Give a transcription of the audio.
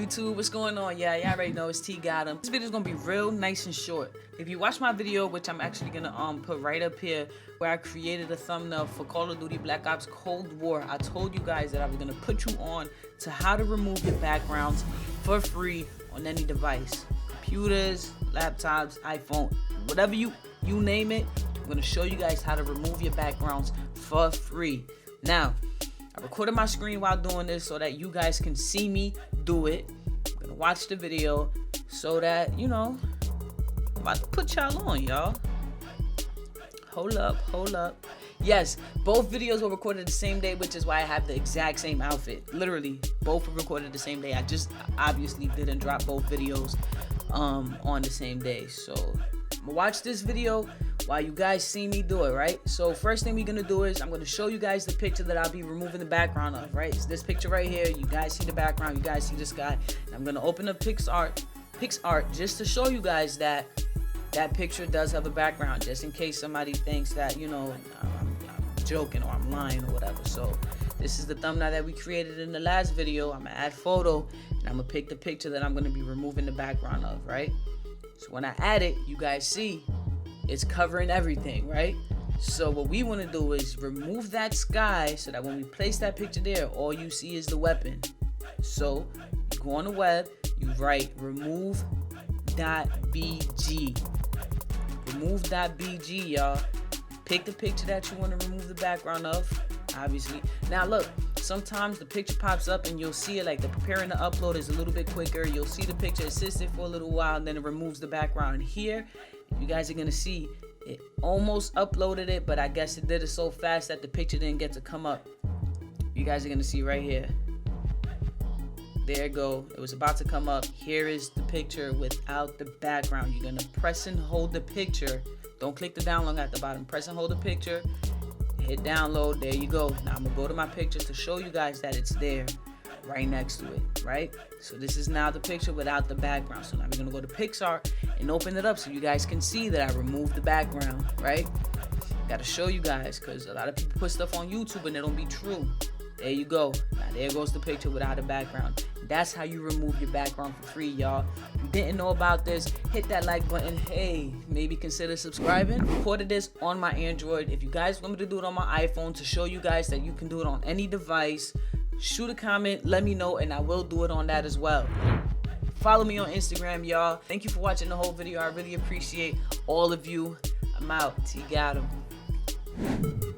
YouTube? What's going on? Yeah, y'all already know it's T got him. This video is gonna be real nice and short. If you watch my video, which I'm actually gonna put right up here, where I created a thumbnail for Call of Duty Black Ops Cold War, I told you guys that I was gonna put you on to how to remove your backgrounds for free on any device, computers, laptops, iPhone, whatever you name it. I'm gonna show you guys how to remove your backgrounds for free. Now, I recorded my screen while doing this so that you guys can see me do it. I'm gonna watch the video so that, you know, I'm about to put y'all on, y'all. Hold up. Yes, both videos were recorded the same day, which is why I have the exact same outfit. Literally, both were recorded the same day. I just obviously didn't drop both videos on the same day. So I'm gonna watch this video while you guys see me do it, right? So first thing we're gonna do is I'm gonna show you guys the picture that I'll be removing the background of, right? It's this picture right here. You guys see the background, you guys see the sky. And I'm gonna open up PixArt just to show you guys that that picture does have a background, just in case somebody thinks that, you know, I'm joking or I'm lying or whatever. So this is the thumbnail that we created in the last video. I'm gonna add photo and I'm gonna pick the picture that I'm gonna be removing the background of, right? So when I add it, you guys see it's covering everything, right? So what we want to do is remove that sky so that when we place that picture there, all you see is the weapon. So you go on the web, you write remove.bg. Remove.bg, y'all. Pick the picture that you want to remove the background of, obviously. Now look, sometimes the picture pops up and you'll see it like the preparing to upload is a little bit quicker. You'll see the picture, it sits there for a little while, and then it removes the background. Here, you guys are gonna see it almost uploaded it, but I guess it did it so fast that the picture didn't get to come up. You guys are gonna see right here. There it go. It was about to come up. Here is the picture without the background. You're gonna press and hold the picture. Don't click the download at the bottom. Press and hold the picture. Hit download. There you go. Now I'm gonna go to my pictures to show you guys that it's there, right next to it, right? So this is now the picture without the background. So now we're gonna go to PixArt and open it up so you guys can see that I removed the background, right? Gotta show you guys because a lot of people put stuff on YouTube and it don't be true. There you go. Now there goes the picture without a background. That's how you remove your background for free, y'all. If you didn't know about this, hit that like button. Hey, maybe consider subscribing. Recorded this on my Android. If you guys want me to do it on my iPhone to show you guys that you can do it on any device, shoot a comment, let me know, and I will do it on that as well. Follow me on Instagram, y'all. Thank you for watching the whole video. I really appreciate all of you. I'm out. T got him.